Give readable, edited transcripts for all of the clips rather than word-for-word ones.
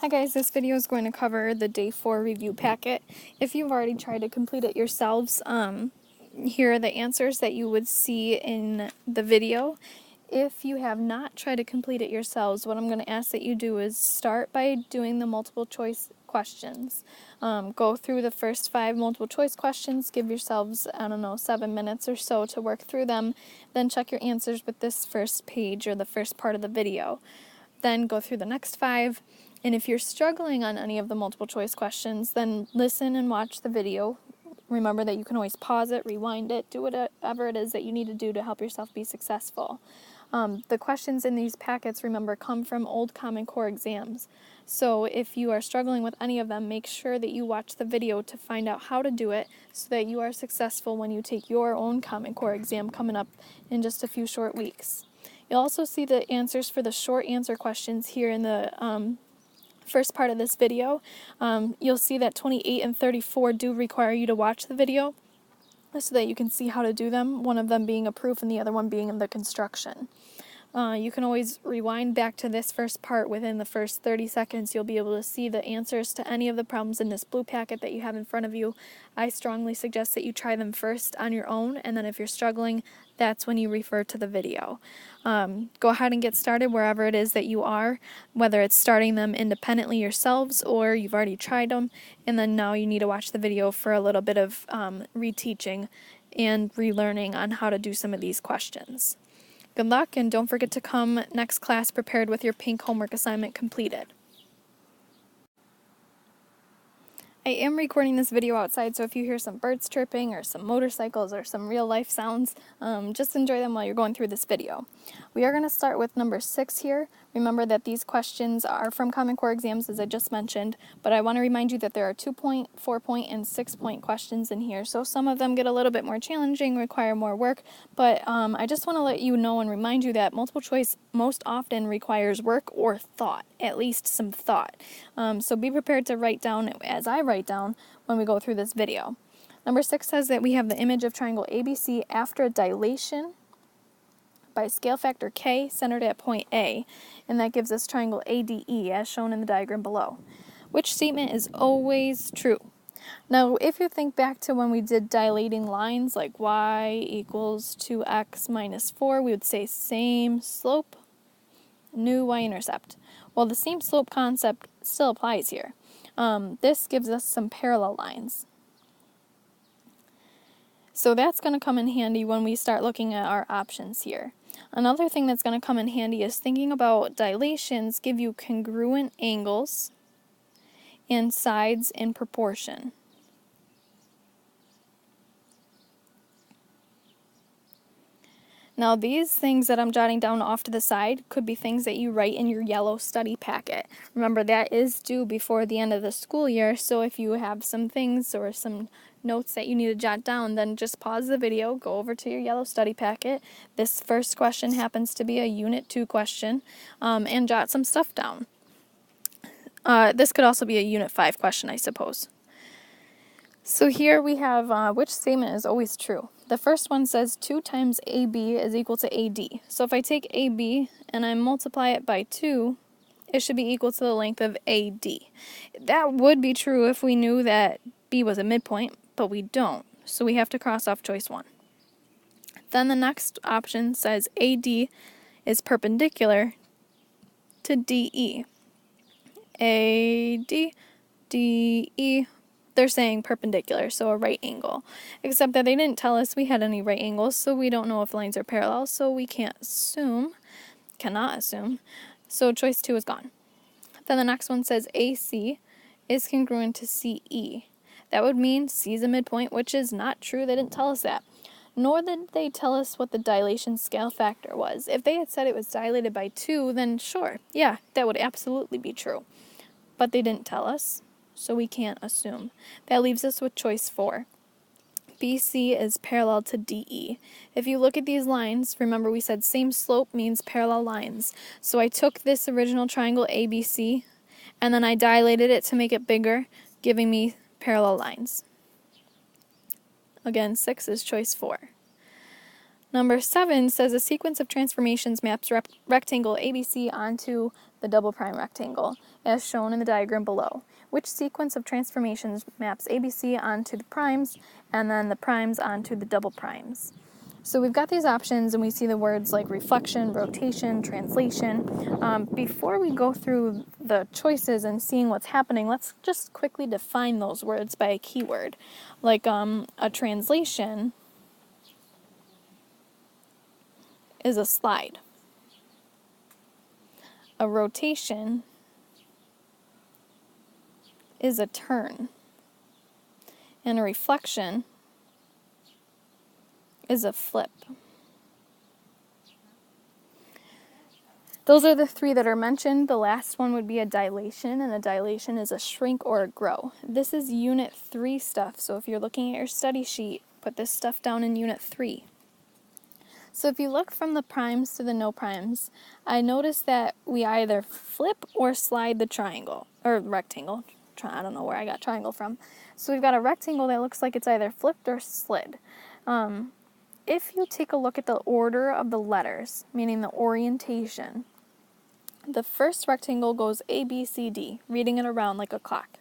Hi guys, this video is going to cover the Day 4 review packet. If you've already tried to complete it yourselves, here are the answers that you would see in the video. If you have not tried to complete it yourselves, what I'm going to ask that you do is start by doing the multiple choice questions. Go through the first 5 multiple choice questions, give yourselves, 7 minutes or so to work through them, then check your answers with this first page or the first part of the video. Then go through the next 5. And if you're struggling on any of the multiple choice questions, then listen and watch the video. Remember that you can always pause it, rewind it, do whatever it is that you need to do to help yourself be successful. The questions in these packets, remember, come from old Common Core exams. So if you are struggling with any of them, make sure that you watch the video to find out how to do it so that you are successful when you take your own Common Core exam coming up in just a few short weeks. You'll also see the answers for the short answer questions here in the first part of this video. You'll see that 28 and 34 do require you to watch the video so that you can see how to do them, one of them being a proof and the other one being in the construction. You can always rewind back to this first part within the first 30 seconds. You'll be able to see the answers to any of the problems in this blue packet that you have in front of you. I strongly suggest that you try them first on your own, and then if you're struggling, that's when you refer to the video. Go ahead and get started wherever it is that you are, whether it's starting them independently yourselves or you've already tried them, and then now you need to watch the video for a little bit of reteaching and relearning on how to do some of these questions. Good luck, and don't forget to come next class prepared with your pink homework assignment completed. I am recording this video outside, so if you hear some birds chirping or some motorcycles or some real life sounds, just enjoy them while you're going through this video. We are going to start with number 6 here. Remember that these questions are from Common Core exams, as I just mentioned, but I want to remind you that there are 2-point, 4-point, and 6-point questions in here, so some of them get a little bit more challenging, require more work, but I just want to let you know and remind you that multiple choice most often requires work or thought, at least some thought. So be prepared to write down as I write down when we go through this video. Number 6 says that we have the image of triangle ABC after dilation by scale factor K centered at point A, and that gives us triangle ADE as shown in the diagram below. Which statement is always true? Now, if you think back to when we did dilating lines like y equals 2x minus 4, we would say same slope, new y-intercept. Well, the same slope concept still applies here. This gives us some parallel lines. So that's going to come in handy when we start looking at our options here. Another thing that's going to come in handy is thinking about dilations give you congruent angles and sides in proportion. Now, these things that I'm jotting down off to the side could be things that you write in your yellow study packet. Remember, that is due before the end of the school year, so if you have some things or some notes that you need to jot down, then just pause the video, go over to your yellow study packet. This first question happens to be a Unit 2 question, and jot some stuff down. This could also be a Unit 5 question, I suppose. So here we have which statement is always true. The first one says 2 times AB is equal to AD. So if I take AB and I multiply it by 2, it should be equal to the length of AD. That would be true if we knew that B was a midpoint, but we don't. So we have to cross off choice 1. Then the next option says AD is perpendicular to DE. AD, DE, they're saying perpendicular, so a right angle. Except that they didn't tell us we had any right angles, so we don't know if lines are parallel, so we cannot assume. So choice 2 is gone. Then the next one says AC is congruent to CE. That would mean C is a midpoint, which is not true. They didn't tell us that. Nor did they tell us what the dilation scale factor was. If they had said it was dilated by 2, then sure, yeah, that would absolutely be true. But they didn't tell us, so we can't assume. That leaves us with choice 4. BC is parallel to DE. If you look at these lines, remember we said same slope means parallel lines. So I took this original triangle ABC, and then I dilated it to make it bigger, giving me parallel lines. Again, 6 is choice 4. Number 7 says a sequence of transformations maps rectangle ABC onto the double prime rectangle, as shown in the diagram below. Which sequence of transformations maps ABC onto the primes, and then the primes onto the double primes? So we've got these options, and we see the words like reflection, rotation, translation. Before we go through the choices and seeing what's happening, let's just quickly define those words by a keyword. Like a translation is a slide. A rotation is a turn. And a reflection is a flip. Those are the three that are mentioned. The last one would be a dilation, and a dilation is a shrink or a grow. This is Unit 3 stuff, so if you're looking at your study sheet, put this stuff down in Unit 3. So if you look from the primes to the no primes, I notice that we either flip or slide the triangle, or rectangle. I don't know where I got triangle from. So we've got a rectangle that looks like it's either flipped or slid. If you take a look at the order of the letters, meaning the orientation, the first rectangle goes A, B, C, D, reading it around like a clock.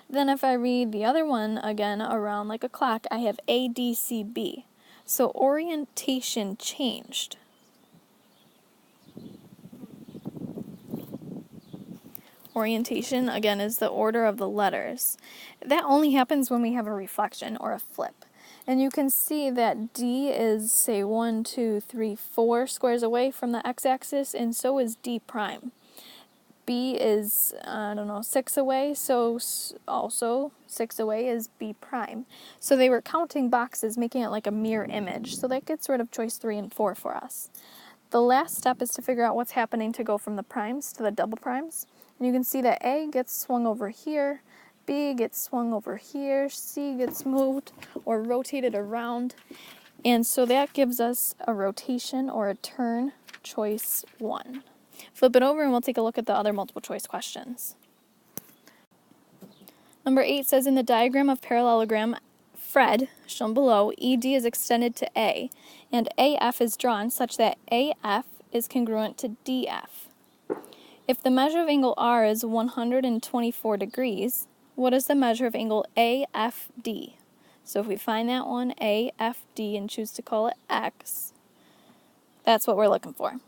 Then if I read the other one again around like a clock, I have A, D, C, B. So orientation changed. Orientation, again, is the order of the letters. That only happens when we have a reflection or a flip. And you can see that D is, say, 1, 2, 3, 4 squares away from the x-axis, and so is D prime. B is, 6 away, so also 6 away is B prime. So they were counting boxes, making it like a mirror image. So that gets rid of choice 3 and 4 for us. The last step is to figure out what's happening to go from the primes to the double primes. And you can see that A gets swung over here, B gets swung over here, C gets moved or rotated around. And so that gives us a rotation or a turn, choice 1. Flip it over and we'll take a look at the other multiple choice questions. Number 8 says, in the diagram of parallelogram Fred, shown below, ED is extended to A, and AF is drawn such that AF is congruent to DF. If the measure of angle R is 124 degrees, what is the measure of angle AFD? So if we find that one, AFD, and choose to call it X, that's what we're looking for.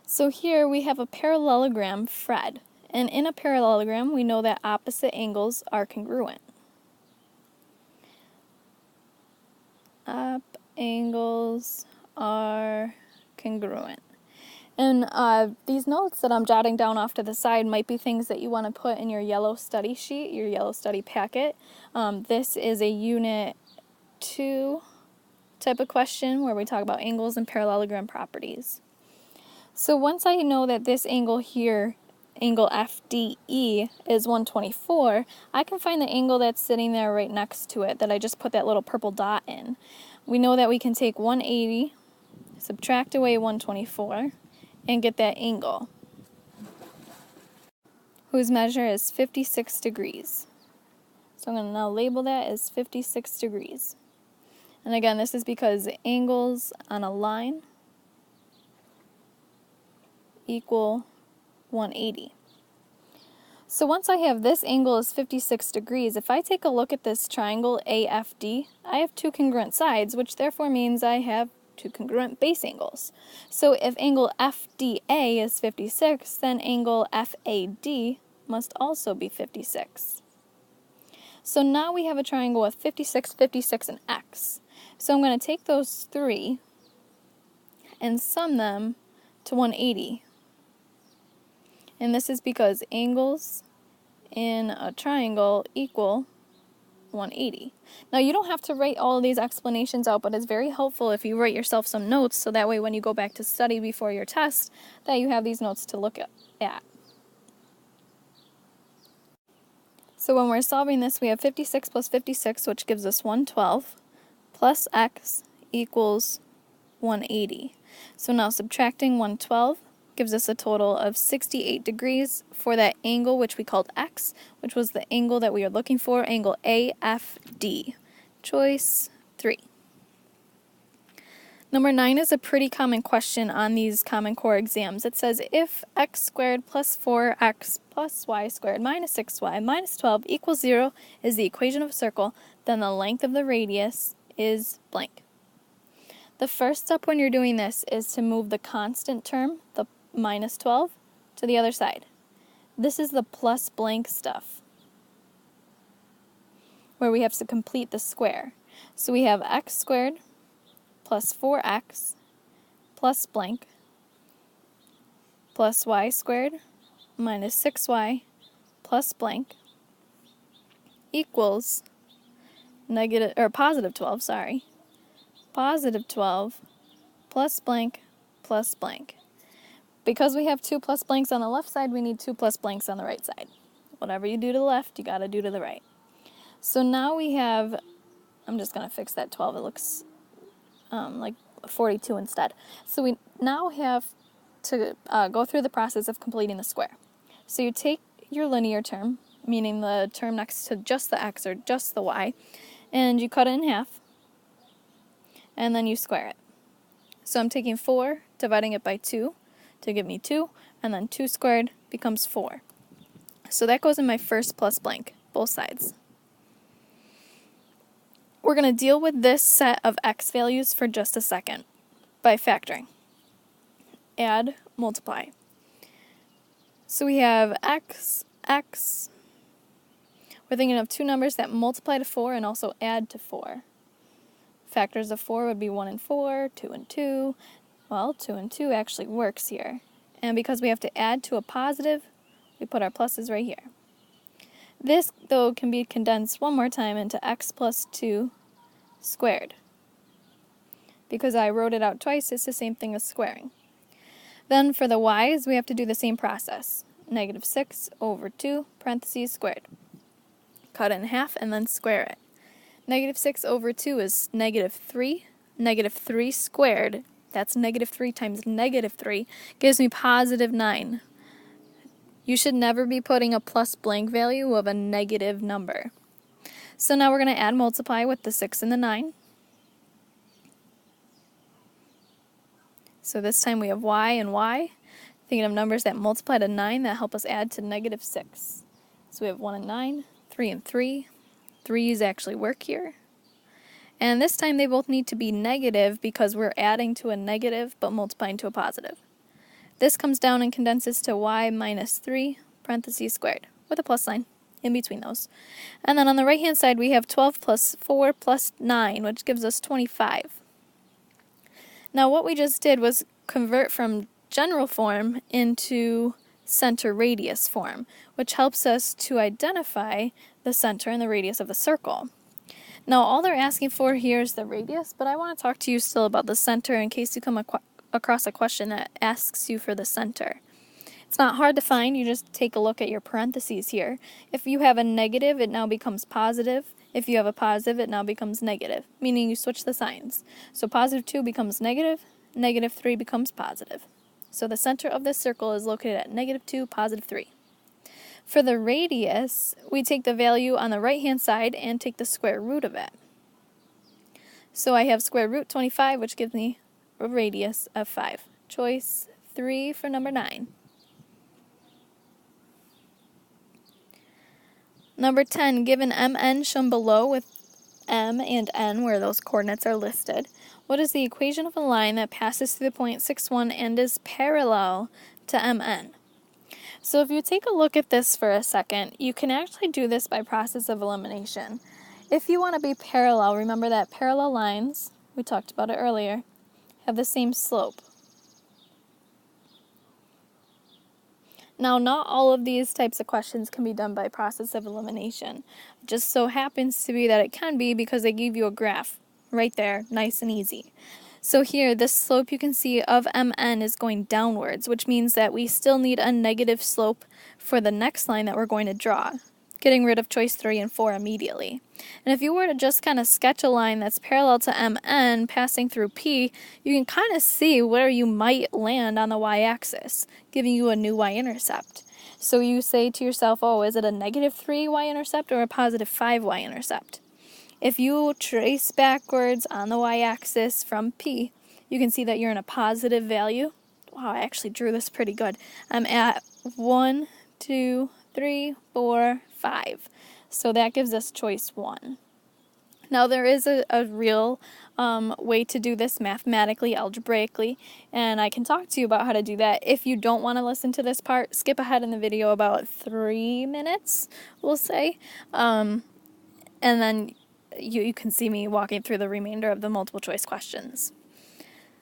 So here we have a parallelogram Fred, and in a parallelogram we know that opposite angles are congruent. Op angles are congruent. And these notes that I'm jotting down off to the side might be things that you want to put in your yellow study sheet, your yellow study packet. This is a Unit 2 type of question where we talk about angles and parallelogram properties. So once I know that this angle here, angle FDE, is 124, I can find the angle that's sitting there right next to it that I just put that little purple dot in. We know that we can take 180, subtract away 124, and get that angle, whose measure is 56 degrees. So I'm going to now label that as 56 degrees. And again, this is because angles on a line equal 180. So once I have this angle is 56 degrees, if I take a look at this triangle AFD, I have two congruent sides, which therefore means I have two congruent base angles. So if angle FDA is 56, then angle FAD must also be 56. So now we have a triangle with 56, 56, and X. So I'm going to take those three and sum them to 180. And this is because angles in a triangle equal 180. Now you don't have to write all of these explanations out, but it's very helpful if you write yourself some notes so that way when you go back to study before your test, that you have these notes to look at. So when we're solving this, we have 56 plus 56, which gives us 112, plus x equals 180. So now subtracting 112 gives us a total of 68 degrees for that angle which we called x, which was the angle that we are looking for, angle AFD. Choice 3. Number 9 is a pretty common question on these Common Core exams. It says, if x squared plus 4x plus y squared minus 6y minus 12 equals 0 is the equation of a circle, then the length of the radius is blank. The first step when you're doing this is to move the constant term, the minus 12, to the other side. This is the plus blank stuff, where we have to complete the square. So we have x squared plus 4x plus blank plus y squared minus 6y plus blank equals positive 12, sorry. Positive 12 plus blank plus blank. Because we have 2 plus blanks on the left side, we need 2 plus blanks on the right side. Whatever you do to the left, you gotta do to the right. So now we have, I'm just gonna fix that 12, it looks like 42 instead. So we now have to go through the process of completing the square. So you take your linear term, meaning the term next to just the x or just the y, and you cut it in half, and then you square it. So I'm taking 4, dividing it by 2 to give me 2, and then 2 squared becomes 4. So that goes in my first plus blank, both sides. We're going to deal with this set of x values for just a second by factoring. Add, multiply. So we have x. We're thinking of 2 numbers that multiply to 4 and also add to 4. Factors of 4 would be 1 and 4, 2 and 2. Well, 2 and 2 actually works here. And because we have to add to a positive, we put our pluses right here. This, though, can be condensed one more time into x plus 2 squared. Because I wrote it out twice, it's the same thing as squaring. Then for the y's, we have to do the same process. Negative 6 over 2, parentheses squared. Cut it in half and then square it. Negative 6 over 2 is negative 3. Negative 3 squared, that's negative 3 times negative 3, gives me positive 9. You should never be putting a plus blank value of a negative number. So now we're going to add multiply with the 6 and the 9. So this time we have y and y. Thinking of numbers that multiply to 9 that help us add to negative 6. So we have 1 and 9, 3 and 3. 3's actually work here. And this time they both need to be negative because we're adding to a negative but multiplying to a positive. This comes down and condenses to y minus 3, parentheses squared, with a plus sign in between those. And then on the right hand side we have 12 plus 4 plus 9, which gives us 25. Now what we just did was convert from general form into center radius form, which helps us to identify the center and the radius of the circle. Now all they're asking for here is the radius, but I want to talk to you still about the center in case you come across a question that asks you for the center. It's not hard to find, you just take a look at your parentheses here. If you have a negative, it now becomes positive. If you have a positive, it now becomes negative, meaning you switch the signs. So positive 2 becomes negative, negative 3 becomes positive. So the center of this circle is located at negative 2, positive 3. For the radius, we take the value on the right-hand side and take the square root of it. So I have square root 25, which gives me a radius of 5. Choice 3 for number 9. Number 10, given mn shown below with m and n where those coordinates are listed, what is the equation of a line that passes through the point 6, 1 and is parallel to mn? So if you take a look at this for a second, you can actually do this by process of elimination. If you want to be parallel, remember that parallel lines, we talked about it earlier, have the same slope. Now, not all of these types of questions can be done by process of elimination. It just so happens to be that it can be because they give you a graph right there, nice and easy. So here, this slope you can see of mn is going downwards, which means that we still need a negative slope for the next line that we're going to draw, getting rid of choice 3 and 4 immediately. And if you were to just kind of sketch a line that's parallel to mn passing through P, you can kind of see where you might land on the y-axis, giving you a new y-intercept. So you say to yourself, oh, is it a negative 3 y-intercept or a positive 5 y-intercept? If you trace backwards on the y-axis from P, you can see that you're in a positive value. Wow, I actually drew this pretty good. I'm at 1, 2, 3, 4, 5. So that gives us choice 1. Now there is a real way to do this mathematically, algebraically, and I can talk to you about how to do that. If you don't want to listen to this part, skip ahead in the video about 3 minutes, we'll say, and then you can see me walking through the remainder of the multiple choice questions.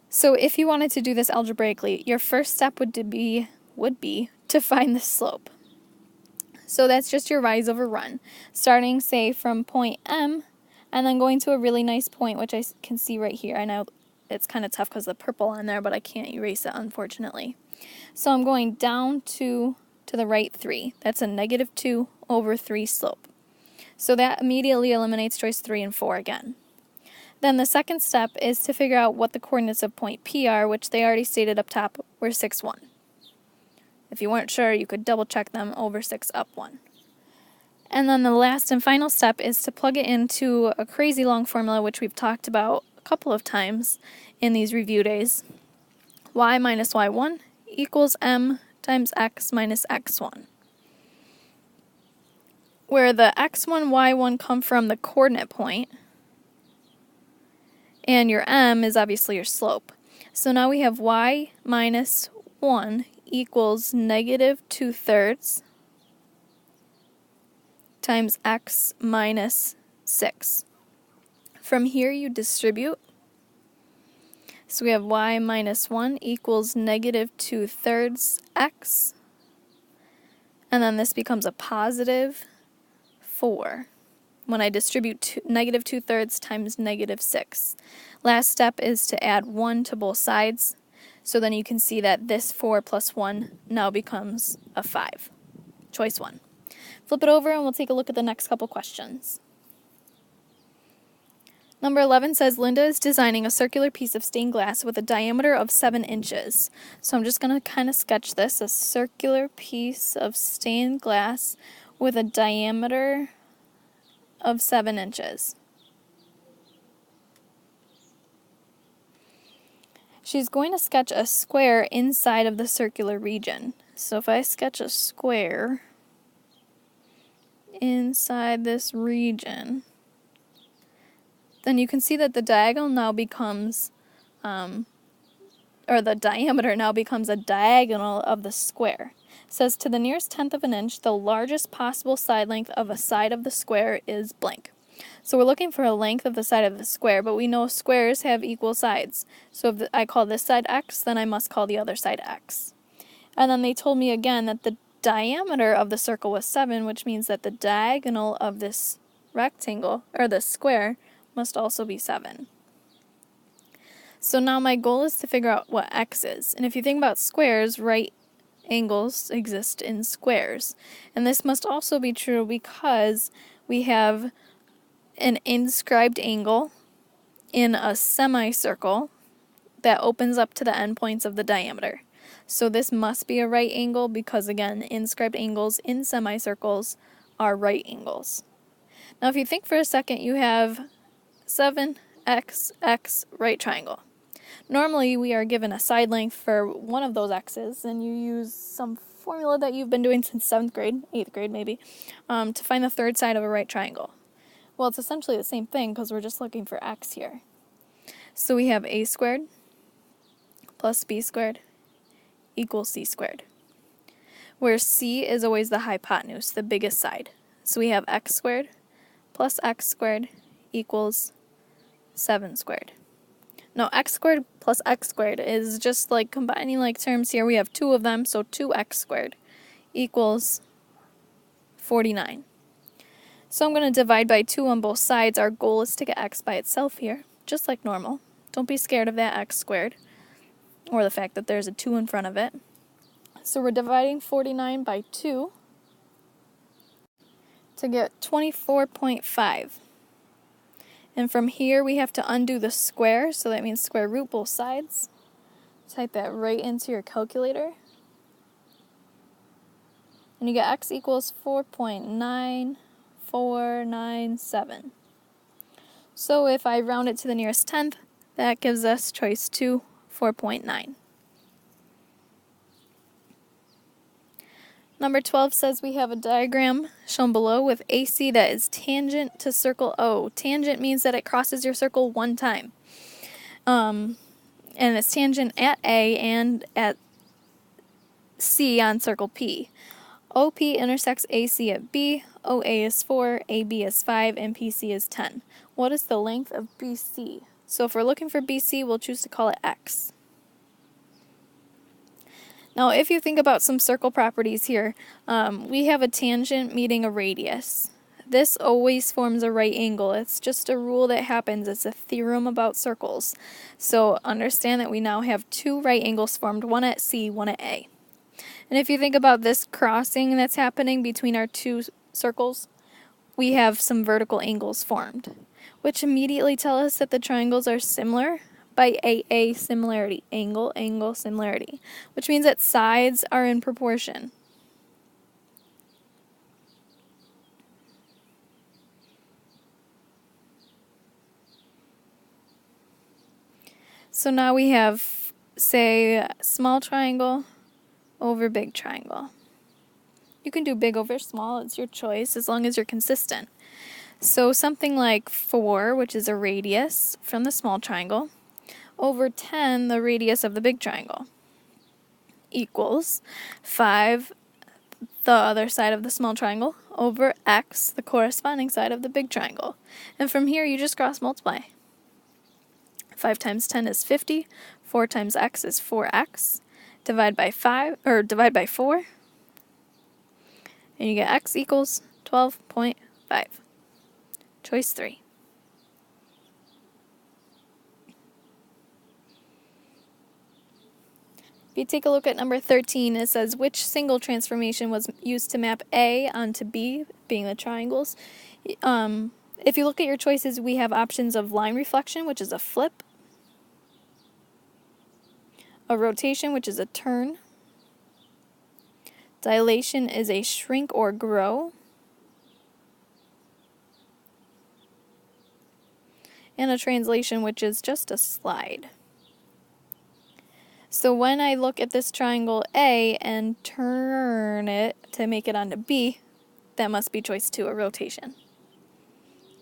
So if you wanted to do this algebraically, your first step would be to find the slope. So that's just your rise over run, starting, say, from point M, and then going to a really nice point, which I can see right here. I know it's kind of tough because of the purple on there, but I can't erase it, unfortunately. So I'm going down to the right 3. That's a negative 2 over 3 slope. So that immediately eliminates choice 3 and 4 again. Then the second step is to figure out what the coordinates of point P are, which they already stated up top were 6, 1. If you weren't sure, you could double check them over 6, up 1. And then the last and final step is to plug it into a crazy long formula, which we've talked about a couple of times in these review days. Y minus y1 equals m times x minus x1. Where the x1, y1 come from the coordinate point, and your m is obviously your slope. So now we have y minus 1 equals negative 2/3 times x minus 6. From here you distribute. So we have y minus 1 equals negative 2/3 x. And then this becomes a positive 4 when I distribute negative 2/3 times negative 6. Last step is to add 1 to both sides. So then you can see that this 4 plus 1 now becomes a 5. Choice 1. Flip it over and we'll take a look at the next couple questions. Number 11 says Linda is designing a circular piece of stained glass with a diameter of 7 inches. So I'm just going to kind of sketch this, a circular piece of stained glass with a diameter of 7 inches. She's going to sketch a square inside of the circular region. So if I sketch a square inside this region, then you can see that the diagonal now becomes, or the diameter now becomes a diagonal of the square. It says to the nearest tenth of an inch, the largest possible side length of a side of the square is blank. So we're looking for a length of the side of the square, but we know squares have equal sides. So if I call this side x, then I must call the other side x. And then they told me again that the diameter of the circle was 7, which means that the diagonal of this rectangle, or the square, must also be 7. So now my goal is to figure out what x is. And if you think about squares, right angles exist in squares. And this must also be true because we have an inscribed angle in a semicircle that opens up to the endpoints of the diameter. So this must be a right angle because, again, inscribed angles in semicircles are right angles. Now if you think for a second, you have 7x, x, right triangle. Normally we are given a side length for one of those x's, and you use some formula that you've been doing since 7th grade, 8th grade maybe, to find the third side of a right triangle. Well, it's essentially the same thing because we're just looking for x here. So we have a squared plus b squared equals c squared, where c is always the hypotenuse, the biggest side. So we have x squared plus x squared equals 7 squared. Now x squared plus x squared is just like combining like terms here. We have 2 of them, so 2x squared equals 49. So I'm going to divide by 2 on both sides. Our goal is to get x by itself here, just like normal. Don't be scared of that x squared, or the fact that there's a 2 in front of it. So we're dividing 49 by 2 to get 24.5. And from here we have to undo the square, so that means square root both sides. Type that right into your calculator. And you get x equals 4.9497. So if I round it to the nearest tenth, That gives us choice 2, 4.9. Number 12 says we have a diagram shown below with AC that is tangent to circle O. Tangent means that it crosses your circle one time. And it's tangent at A and at C on circle P. OP intersects AC at B, OA is 4, AB is 5, and PC is 10. What is the length of BC? So if we're looking for BC, we'll choose to call it X. Now, if you think about some circle properties here, we have a tangent meeting a radius. This always forms a right angle. It's just a rule that happens. It's a theorem about circles. So understand that we now have two right angles formed, one at C, one at A. And if you think about this crossing that's happening between our two circles, we have some vertical angles formed, which immediately tell us that the triangles are similar by AA similarity, angle, angle, similarity, which means that sides are in proportion. So now we have, say, small triangle over big triangle. You can do big over small, it's your choice, as long as you're consistent. So something like 4, which is a radius from the small triangle, over 10, the radius of the big triangle, equals 5, the other side of the small triangle, over x, the corresponding side of the big triangle. And from here, you just cross multiply. 5 times 10 is 50, 4 times x is 4x, divide by 4, and you get x equals 12.5. Choice 3. If you take a look at number 13, it says which single transformation was used to map A onto B, being the triangles. If you look at your choices, we have options of line reflection, which is a flip, a rotation, which is a turn, dilation is a shrink or grow, and a translation, which is just a slide. So when I look at this triangle A and turn it to make it onto B, that must be choice 2, a rotation.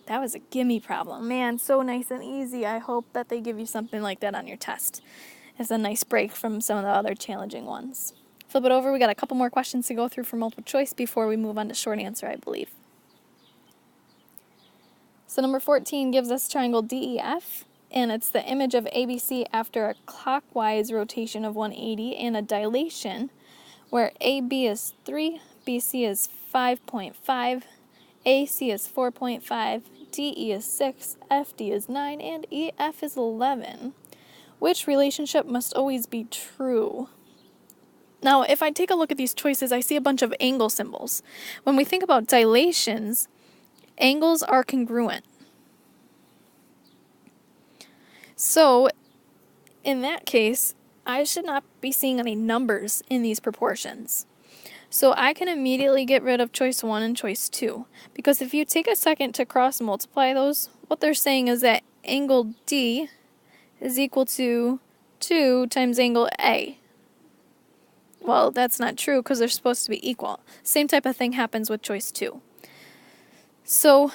That was a gimme problem. Man, so nice and easy. I hope that they give you something like that on your test. It's a nice break from some of the other challenging ones. Flip it over. We got a couple more questions to go through for multiple choice before we move on to short answer, I believe. So number 14 gives us triangle DEF, and it's the image of ABC after a clockwise rotation of 180 and a dilation where AB is 3, BC is 5.5, AC is 4.5, DE is 6, FD is 9, and EF is 11. Which relationship must always be true? Now, if I take a look at these choices, I see a bunch of angle symbols. When we think about dilations, angles are congruent. So, in that case, I should not be seeing any numbers in these proportions. So I can immediately get rid of choice 1 and choice 2. Because if you take a second to cross multiply those, what they're saying is that angle D is equal to 2 times angle A. Well, that's not true because they're supposed to be equal. Same type of thing happens with choice 2. So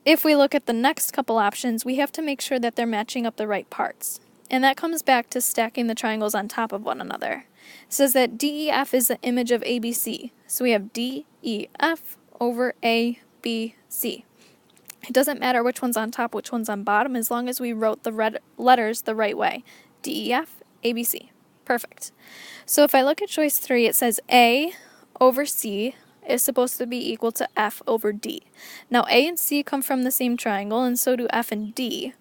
if we look at the next couple options, we have to make sure that they're matching up the right parts. And that comes back to stacking the triangles on top of one another. It says that DEF is the image of ABC. So we have DEF over ABC. It doesn't matter which one's on top, which one's on bottom, as long as we wrote the letters the right way. DEF, ABC. Perfect. So if I look at choice 3, it says A over C is supposed to be equal to F over D. Now A and C come from the same triangle, and so do F and D.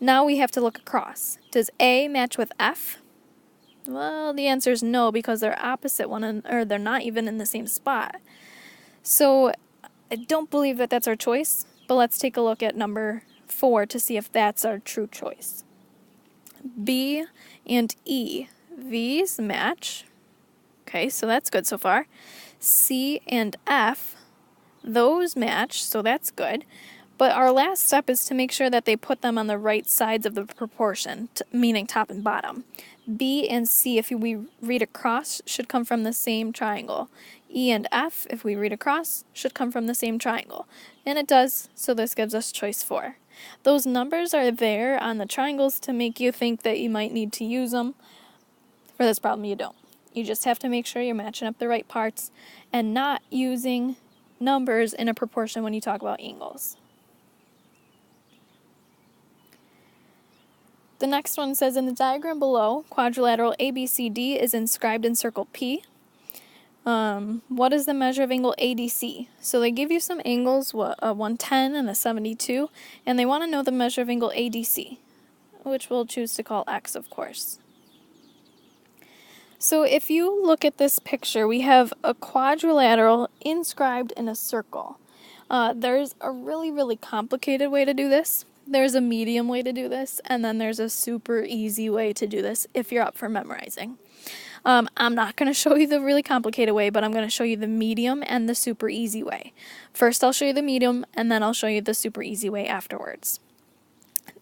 Now we have to look across. Does A match with F? Well, the answer is no, because they're opposite or they're not even in the same spot. So I don't believe that that's our choice, but let's take a look at number 4 to see if that's our true choice. B and E, these match. Okay, so that's good so far. C and F, those match, so that's good. But our last step is to make sure that they put them on the right sides of the proportion, meaning top and bottom. B and C, if we read across, should come from the same triangle. E and F, if we read across, should come from the same triangle. And it does, so this gives us choice 4. Those numbers are there on the triangles to make you think that you might need to use them. For this problem, you don't. You just have to make sure you're matching up the right parts and not using numbers in a proportion when you talk about angles. The next one says, in the diagram below, quadrilateral ABCD is inscribed in circle P. What is the measure of angle ADC? So they give you some angles, a 110 and a 72, and they want to know the measure of angle ADC, which we'll choose to call X, of course. So if you look at this picture, we have a quadrilateral inscribed in a circle. There's a really, really complicated way to do this. There's a medium way to do this, and then there's a super easy way to do this if you're up for memorizing. I'm not going to show you the really complicated way, but I'm going to show you the medium and the super easy way. First, I'll show you the medium, and then I'll show you the super easy way afterwards.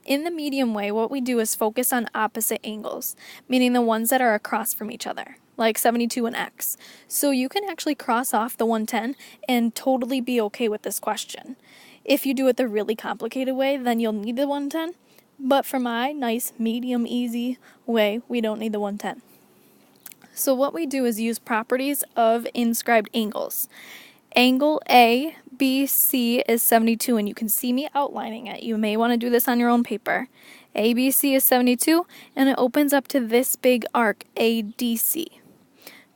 In the medium way, what we do is focus on opposite angles, meaning the ones that are across from each other, like 72 and X. So you can actually cross off the 110 and totally be okay with this question. If you do it the really complicated way, then you'll need the 110. But for my nice, medium, easy way, we don't need the 110. So what we do is use properties of inscribed angles. Angle ABC is 72, and you can see me outlining it. You may want to do this on your own paper. ABC is 72, and it opens up to this big arc, ADC.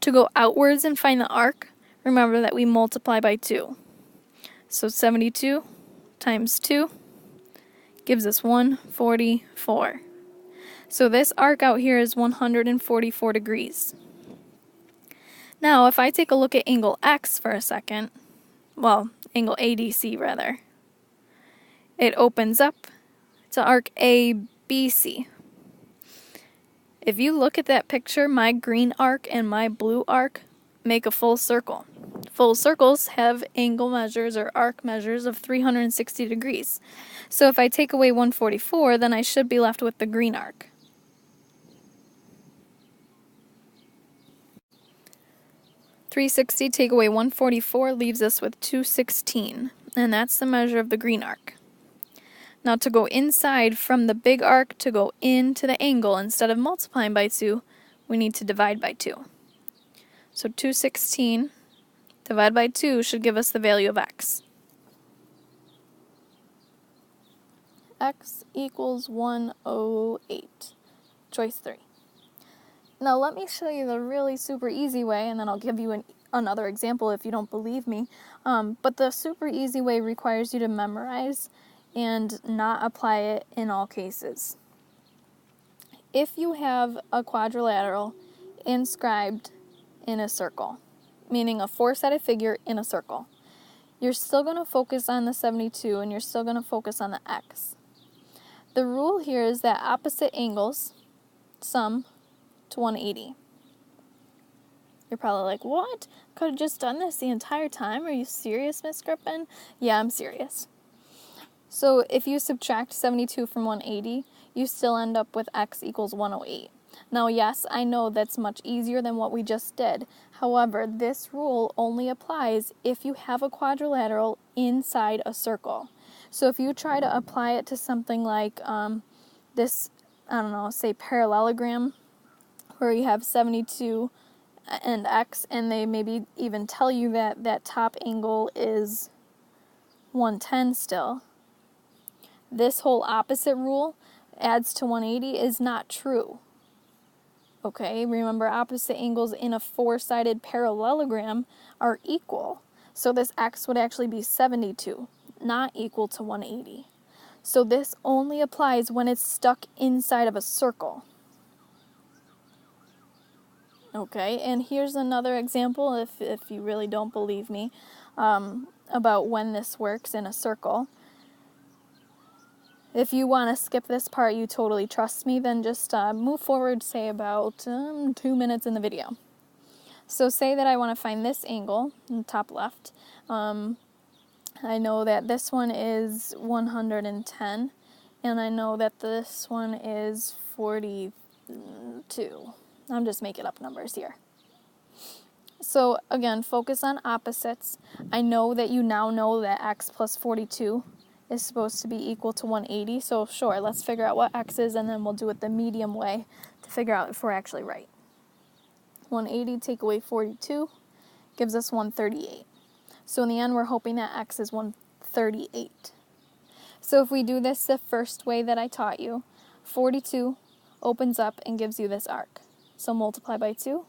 To go outwards and find the arc, remember that we multiply by 2. So 72 times 2 gives us 144. So this arc out here is 144 degrees. Now, if I take a look at angle X for a second, well, angle ADC rather, it opens up to arc ABC. If you look at that picture, my green arc and my blue arc make a full circle. Full circles have angle measures or arc measures of 360 degrees. So if I take away 144, then I should be left with the green arc. .360 take away 144 leaves us with 216, and that's the measure of the green arc. Now to go inside from the big arc to go into the angle, instead of multiplying by 2, we need to divide by 2. So 216 divided by 2 should give us the value of X. X equals 108. Choice 3. Now let me show you the really super easy way, and then I'll give you another example if you don't believe me. But the super easy way requires you to memorize and not apply it in all cases. If you have a quadrilateral inscribed in a circle, meaning a four-sided figure in a circle, you're still going to focus on the 72 and you're still going to focus on the X. The rule here is that opposite angles sum to 180. You're probably like, what? Could have just done this the entire time? Are you serious, Miss Griffin? Yeah, I'm serious. So if you subtract 72 from 180, you still end up with X equals 108. Now, yes, I know that's much easier than what we just did. However, this rule only applies if you have a quadrilateral inside a circle. So if you try to apply it to something like this, I don't know, say parallelogram, where you have 72 and X, and they maybe even tell you that that top angle is 110 still, this whole opposite rule adds to 180 is not true. Okay, remember opposite angles in a four-sided parallelogram are equal. So this X would actually be 72, not equal to 180. So this only applies when it's stuck inside of a circle. Okay, and here's another example if you really don't believe me about when this works in a circle. If you want to skip this part, you totally trust me, then just move forward, say about 2 minutes in the video. So say that I want to find this angle in the top left, I know that this one is 110, and I know that this one is 42. I'm just making up numbers here. So again, focus on opposites. I know that you now know that x plus 42 is supposed to be equal to 180, so sure, let's figure out what x is, and then we'll do it the medium way to figure out if we're actually right. 180 take away 42 gives us 138. So in the end, we're hoping that x is 138. So if we do this the first way that I taught you, 42 opens up and gives you this arc. So multiply by 2,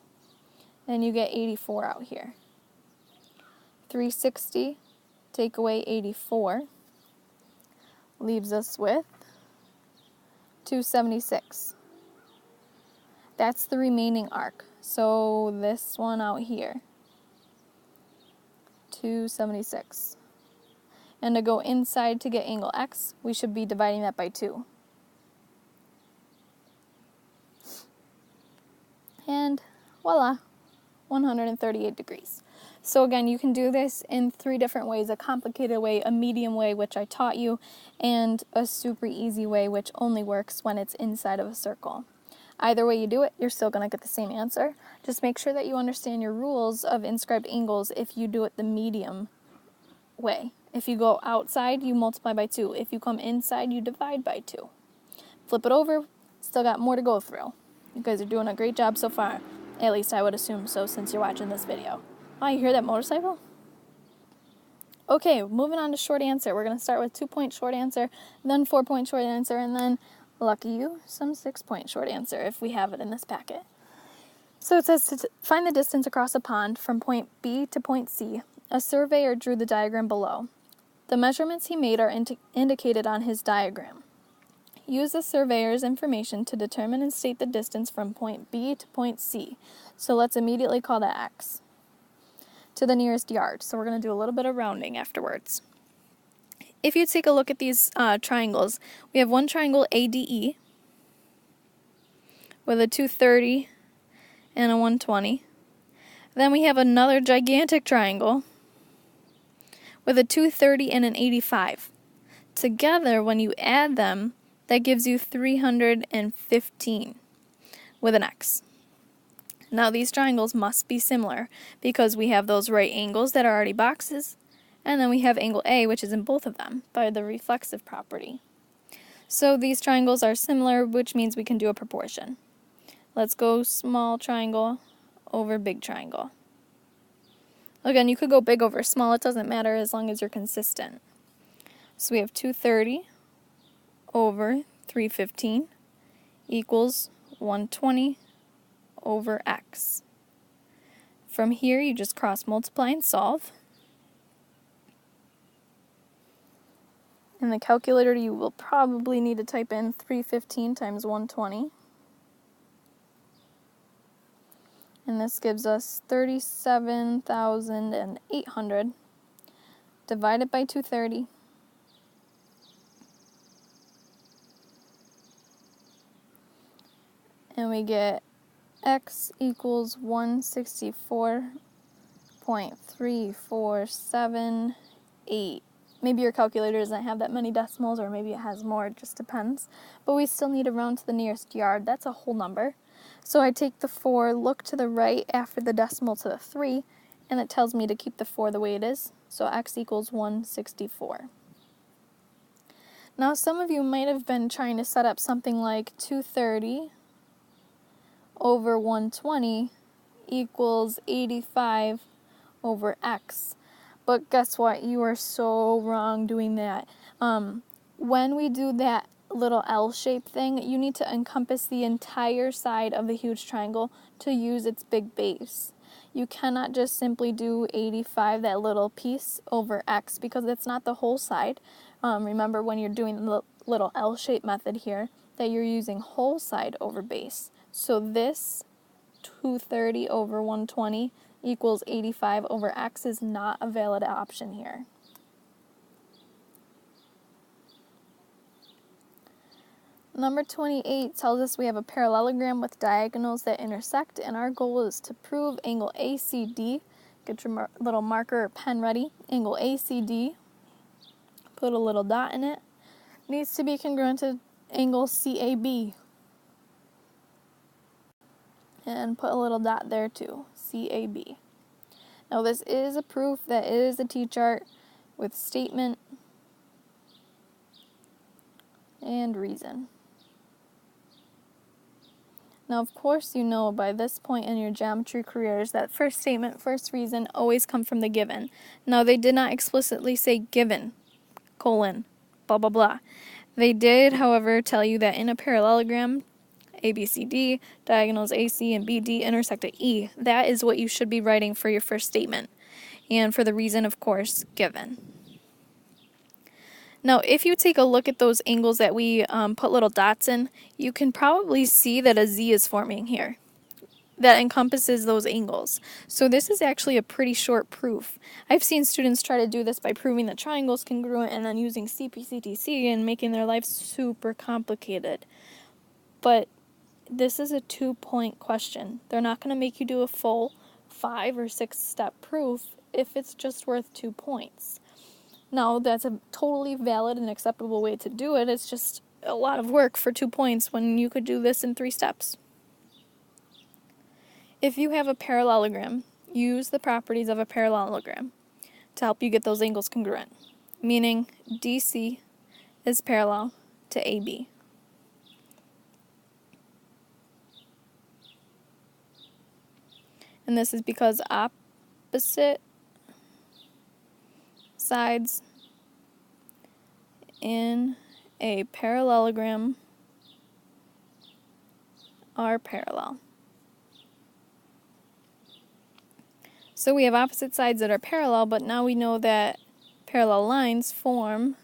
and you get 84 out here. 360, take away 84, leaves us with 276. That's the remaining arc. So this one out here, 276. And to go inside to get angle x, we should be dividing that by 2. And voila, 138 degrees. So again, you can do this in 3 different ways: a complicated way, a medium way, which I taught you, and a super easy way, which only works when it's inside of a circle. Either way you do it, you're still going to get the same answer. Just make sure that you understand your rules of inscribed angles if you do it the medium way. If you go outside, you multiply by 2. If you come inside, you divide by 2. Flip it over, still got more to go through. You guys are doing a great job so far. At least I would assume so since you're watching this video. Oh, you hear that motorcycle? Okay, moving on to short answer. We're going to start with 2-point short answer, then 4-point short answer, and then, lucky you, some 6-point short answer if we have it in this packet. So it says to find the distance across a pond from point B to point C. A surveyor drew the diagram below. The measurements he made are indicated on his diagram. Use the surveyor's information to determine and state the distance from point B to point C. So let's immediately call that x. To the nearest yard. So we're going to do a little bit of rounding afterwards. If you take a look at these triangles, we have one triangle ADE with a 230 and a 120. Then we have another gigantic triangle with a 230 and an 85. Together, when you add them, that gives you 315 with an x. Now these triangles must be similar because we have those right angles that are already boxes, and then we have angle A, which is in both of them by the reflexive property. So these triangles are similar, which means we can do a proportion. Let's go small triangle over big triangle. Again, you could go big over small, it doesn't matter as long as you're consistent. So we have 230 over 315 equals 120 over x. From here, you just cross multiply and solve. In the calculator, you will probably need to type in 315 times 120. And this gives us 37,800 divided by 230. And we get x equals 164.3478. Maybe your calculator doesn't have that many decimals, or maybe it has more, it just depends. But we still need to round to the nearest yard. That's a whole number. So I take the 4, look to the right after the decimal to the 3, and it tells me to keep the 4 the way it is. So x equals 164. Now some of you might have been trying to set up something like 230 over 120 equals 85 over x. But guess what? You are so wrong doing that. When we do that little L-shaped thing, you need to encompass the entire side of the huge triangle to use its big base. You cannot just simply do 85, that little piece, over x, because it's not the whole side. Remember when you're doing the little L-shaped method here, that you're using whole side over base. So this 230 over 120 equals 85 over x is not a valid option here. Number 28 tells us we have a parallelogram with diagonals that intersect, and our goal is to prove angle ACD. Get your little marker or pen ready. Angle ACD put a little dot in it. Needs to be congruent to angle CAB. And put a little dot there too, CAB. Now this is a proof that it is a T-chart with statement and reason. Now of course you know by this point in your geometry careers that first statement, first reason always come from the given. Now they did not explicitly say given, colon, blah blah blah. They did, however, tell you that in a parallelogram, ABCD, diagonals AC and BD intersect at E. That is what you should be writing for your first statement. And for the reason, of course, given. Now, if you take a look at those angles that we put little dots in, you can probably see that a Z is forming here that encompasses those angles. So this is actually a pretty short proof. I've seen students try to do this by proving that triangles congruent and then using CPCTC and making their life super complicated. But this is a 2-point question. They're not going to make you do a full 5 or 6 step proof if it's just worth 2 points. Now, that's a totally valid and acceptable way to do it. It's just a lot of work for 2 points when you could do this in 3 steps. If you have a parallelogram, use the properties of a parallelogram to help you get those angles congruent, meaning DC is parallel to AB. And this is because opposite sides in a parallelogram are parallel. So we have opposite sides that are parallel, but now we know that parallel lines form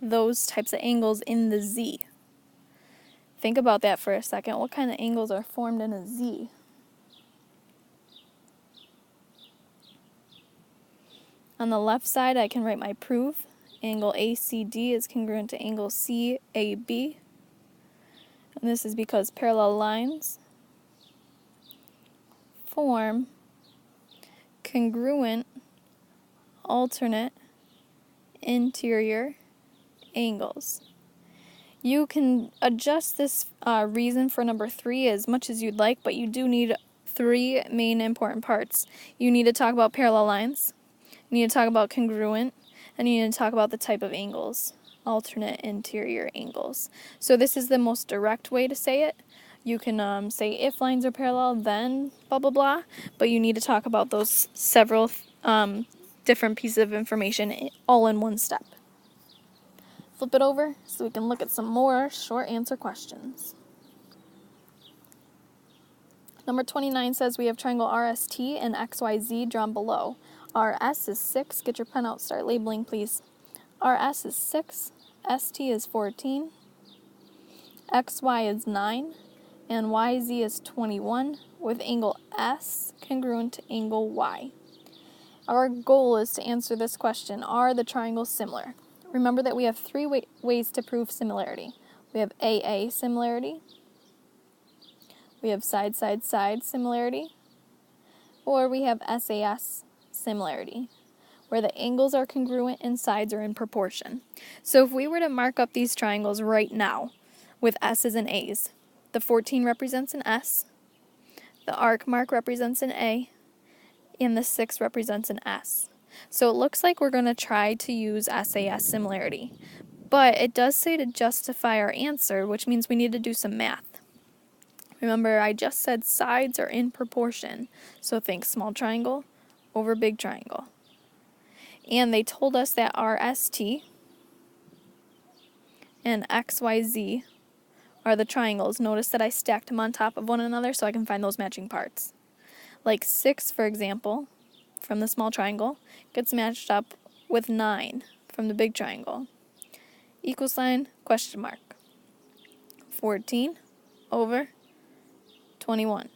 those types of angles in the Z. Think about that for a second. What kind of angles are formed in a Z? On the left side, I can write my proof. Angle ACD is congruent to angle CAB. And this is because parallel lines form congruent alternate interior angles. You can adjust this reason for number 3 as much as you'd like, but you do need 3 main important parts. You need to talk about parallel lines. You need to talk about congruent, and you need to talk about the type of angles, alternate interior angles. So this is the most direct way to say it. You can say if lines are parallel, then blah, blah, blah, but you need to talk about those several different pieces of information all in one step. Flip it over so we can look at some more short answer questions. Number 29 says we have triangle RST and XYZ drawn below. RS is 6. Get your pen out. Start labeling, please. RS is 6. ST is 14. XY is 9. And YZ is 21, with angle S congruent to angle Y. Our goal is to answer this question. Are the triangles similar? Remember that we have 3 ways to prove similarity. We have AA similarity. We have side-side-side similarity. Or we have SAS similarity, where the angles are congruent and sides are in proportion. So if we were to mark up these triangles right now with S's and A's, the 14 represents an S, the arc mark represents an A, and the 6 represents an S. So it looks like we're going to try to use SAS similarity. But it does say to justify our answer, which means we need to do some math. Remember, I just said sides are in proportion. So think small triangle over big triangle. And they told us that RST and XYZ are the triangles. Notice that I stacked them on top of one another so I can find those matching parts. Like 6, for example, from the small triangle, gets matched up with 9 from the big triangle. Equal sign, question mark. 14 over 21.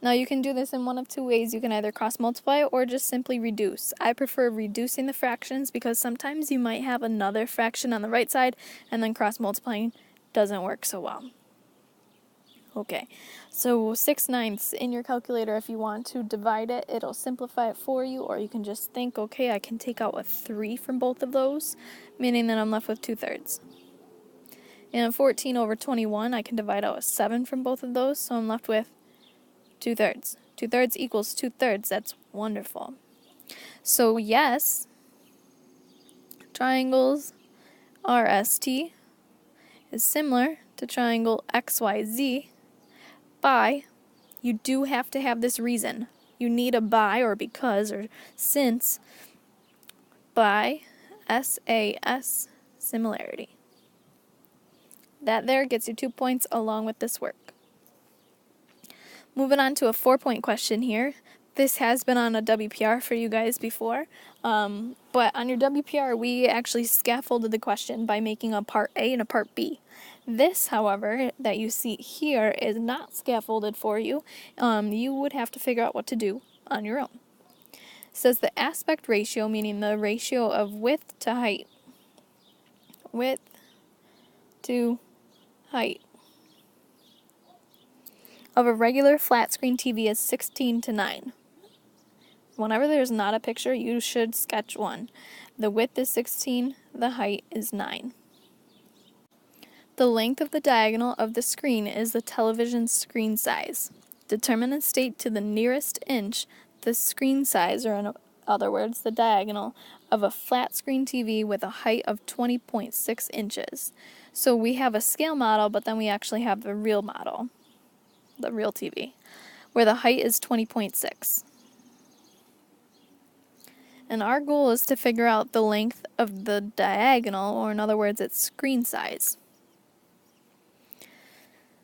Now you can do this in one of 2 ways. You can either cross multiply or just simply reduce. I prefer reducing the fractions because sometimes you might have another fraction on the right side and then cross multiplying doesn't work so well. Okay, so 6/9 in your calculator, if you want to divide it, it'll simplify it for you, or you can just think, okay, I can take out a 3 from both of those, meaning that I'm left with 2/3. And 14/21, I can divide out a 7 from both of those, so I'm left with 2/3. 2/3 equals 2/3, that's wonderful. So yes, triangles RST is similar to triangle XYZ by, you do have to have this reason. You need a by or because or since by SAS similarity. That there gets you 2 points along with this work. Moving on to a 4-point question here. This has been on a WPR for you guys before, but on your WPR we actually scaffolded the question by making a part A and a part B. This, however, that you see here is not scaffolded for you. You would have to figure out what to do on your own. It says the aspect ratio, meaning the ratio of width to height. Width to height of a regular flat screen TV is 16:9. Whenever there's not a picture, you should sketch one. The width is 16, the height is 9. The length of the diagonal of the screen is the television screen size. Determine and state to the nearest inch the screen size, or in other words, the diagonal, of a flat screen TV with a height of 20.6 inches. So we have a scale model, but then we actually have the real model, the real TV, where the height is 20.6. And our goal is to figure out the length of the diagonal, or in other words, its screen size.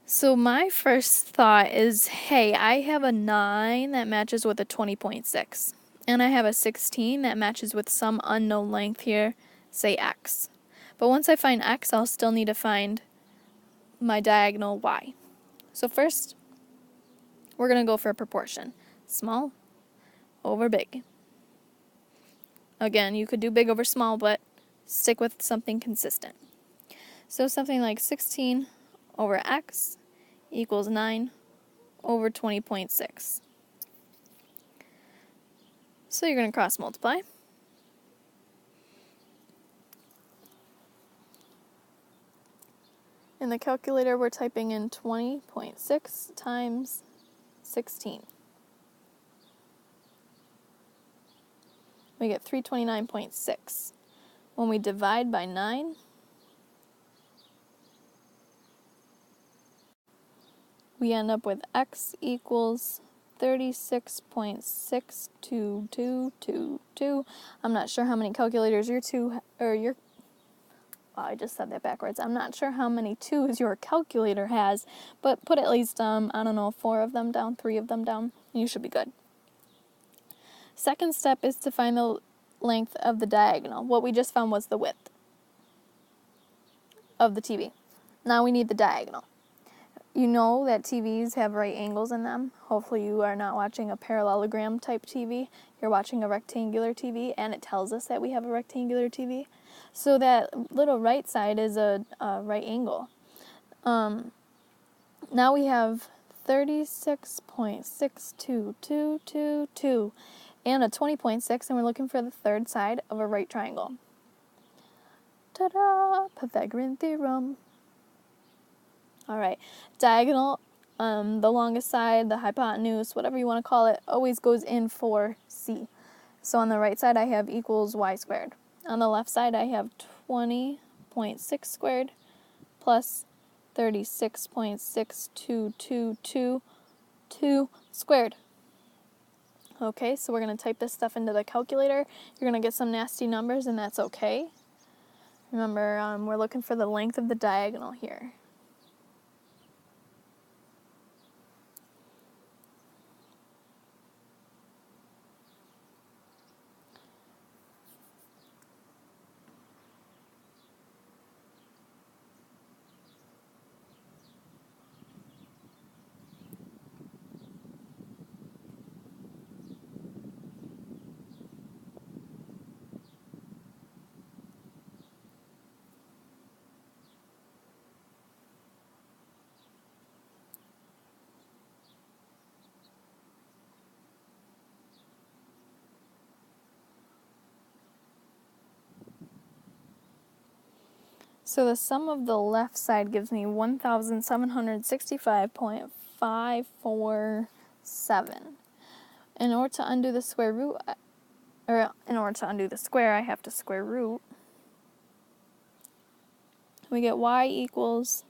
So my first thought is, hey, I have a 9 that matches with a 20.6. And I have a 16 that matches with some unknown length here, say x. But once I find x, I'll still need to find my diagonal y. So first, we're going to go for a proportion. Small over big. Again, you could do big over small, but stick with something consistent. So something like 16 over x equals 9 over 20.6. So you're going to cross multiply. In the calculator, we're typing in 20.6 times 16. We get 329.6. When we divide by 9, we end up with x equals 36.62222. I'm not sure how many calculators I just said that backwards. I'm not sure how many 2's your calculator has, but put at least, 4 of them down, 3 of them down, and you should be good. Second step is to find the length of the diagonal. What we just found was the width of the TV. Now we need the diagonal. You know that TVs have right angles in them. Hopefully you are not watching a parallelogram type TV. You're watching a rectangular TV, and it tells us that we have a rectangular TV. So that little right side is a right angle. Now we have 36.62222 and a 20.6, and we're looking for the third side of a right triangle. Ta-da! Pythagorean theorem. Alright, diagonal, the longest side, the hypotenuse, whatever you want to call it, always goes in for C. So on the right side I have equals y squared. On the left side I have 20.6 squared plus 36.6222 squared. Okay, so we're going to type this stuff into the calculator. You're going to get some nasty numbers, and that's okay. Remember, we're looking for the length of the diagonal here. So the sum of the left side gives me 1,765.547. In order to undo the square root, or in order to undo the square, I have to square root. We get y equals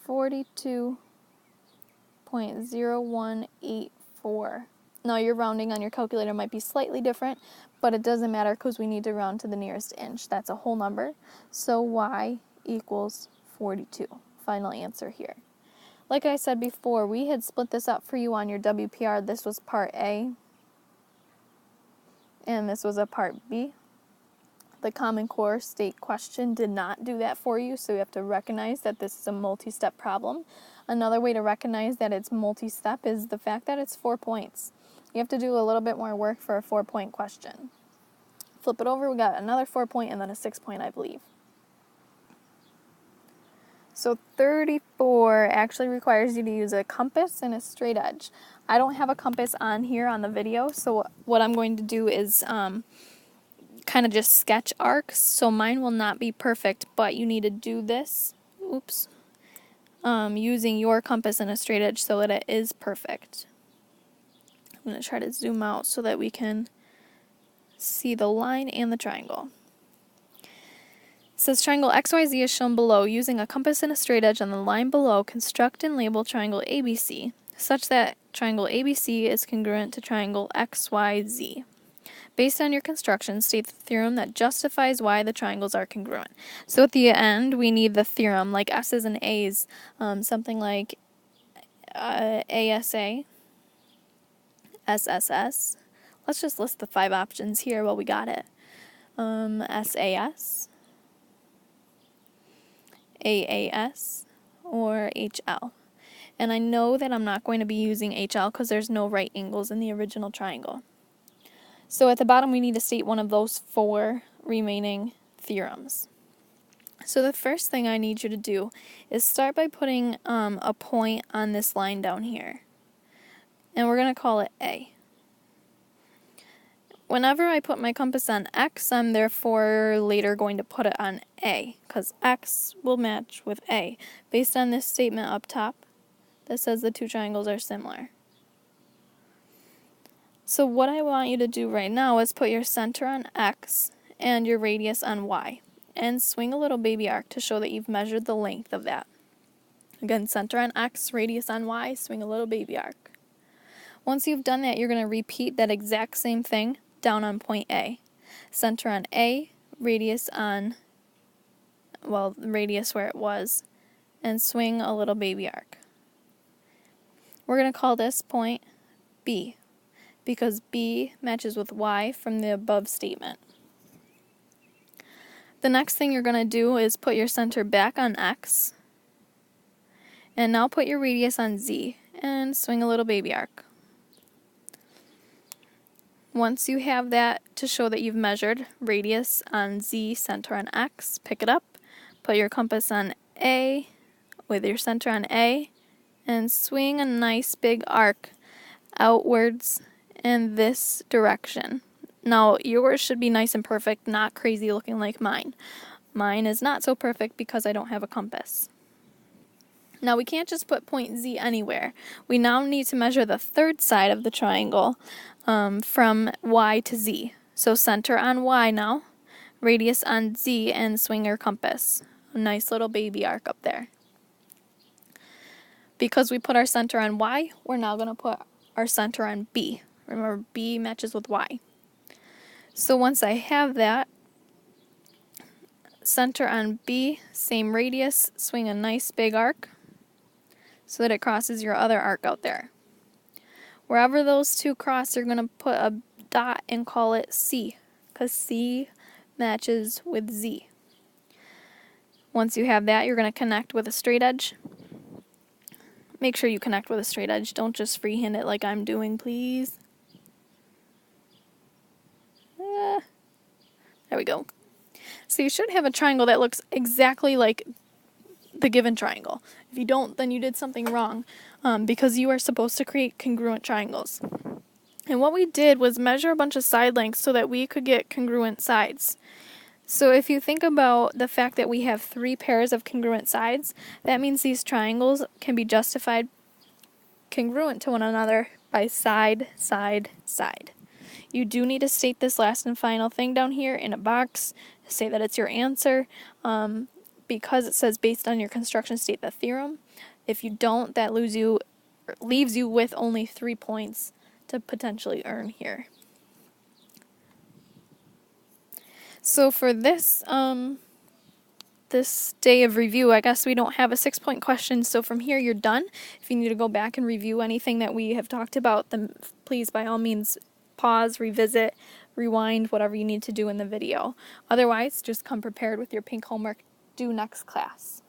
42.0184. Now your rounding on your calculator might be slightly different, but it doesn't matter because we need to round to the nearest inch. That's a whole number. So y equals 42. Final answer here. Like I said before, we had split this up for you on your WPR. This was part A, and this was a part B. The Common Core state question did not do that for you, so you have to recognize that this is a multi-step problem. Another way to recognize that it's multi-step is the fact that it's 4 points. You have to do a little bit more work for a 4-point question. Flip it over, we got another 4-point and then a 6-point, I believe. So 34 actually requires you to use a compass and a straight edge. I don't have a compass on here on the video, so what I'm going to do is kind of just sketch arcs, so mine will not be perfect, but you need to do this, using your compass and a straight edge so that it is perfect. I'm going to try to zoom out so that we can see the line and the triangle. It says triangle XYZ is shown below. Using a compass and a straight edge on the line below, construct and label triangle ABC such that triangle ABC is congruent to triangle XYZ. Based on your construction, state the theorem that justifies why the triangles are congruent. So at the end, we need the theorem, like S's and A's, something like ASA, SSS. Let's just list the 5 options here while we got it. SAS, AAS, or HL. And I know that I'm not going to be using HL because there's no right angles in the original triangle. So at the bottom we need to state one of those 4 remaining theorems. So the first thing I need you to do is start by putting a point on this line down here. And we're going to call it A. Whenever I put my compass on X, I'm therefore later going to put it on A, because X will match with A. Based on this statement up top that says the 2 triangles are similar. So what I want you to do right now is put your center on X and your radius on Y, and swing a little baby arc to show that you've measured the length of that. Again, center on X, radius on Y, swing a little baby arc. Once you've done that, you're going to repeat that exact same thing down on point A. Center on A, radius on, well, radius where it was, and swing a little baby arc. We're going to call this point B, because B matches with Y from the above statement. The next thing you're going to do is put your center back on X, and now put your radius on Z, and swing a little baby arc. Once you have that to show that you've measured radius on Z, center on X, pick it up, put your compass on A with your center on A, and swing a nice big arc outwards in this direction. Now, yours should be nice and perfect, not crazy looking like mine. Mine is not so perfect because I don't have a compass. Now, we can't just put point Z anywhere. We now need to measure the third side of the triangle from Y to Z. So center on Y now, radius on Z, and swing your compass. A nice little baby arc up there. Because we put our center on Y, we're now going to put our center on B. Remember, B matches with Y. So once I have that, center on B, same radius, swing a nice big arc so that it crosses your other arc out there. Wherever those 2 cross, you're going to put a dot and call it C, because C matches with Z. Once you have that, you're going to connect with a straight edge. Make sure you connect with a straight edge. Don't just freehand it like I'm doing, please. There we go. So you should have a triangle that looks exactly like the given triangle. If you don't, then you did something wrong, because you are supposed to create congruent triangles. And what we did was measure a bunch of side lengths so that we could get congruent sides. So if you think about the fact that we have 3 pairs of congruent sides, that means these triangles can be justified congruent to one another by side, side, side. You do need to state this last and final thing down here in a box to say that it's your answer, because it says based on your construction state the theorem. If you don't, that leaves you with only 3 points to potentially earn here. So for this this day of review, I guess we don't have a 6-point question, so from here you're done. If you need to go back and review anything that we have talked about, then please by all means pause, revisit, rewind, whatever you need to do in the video. Otherwise, just come prepared with your pink homework due next class.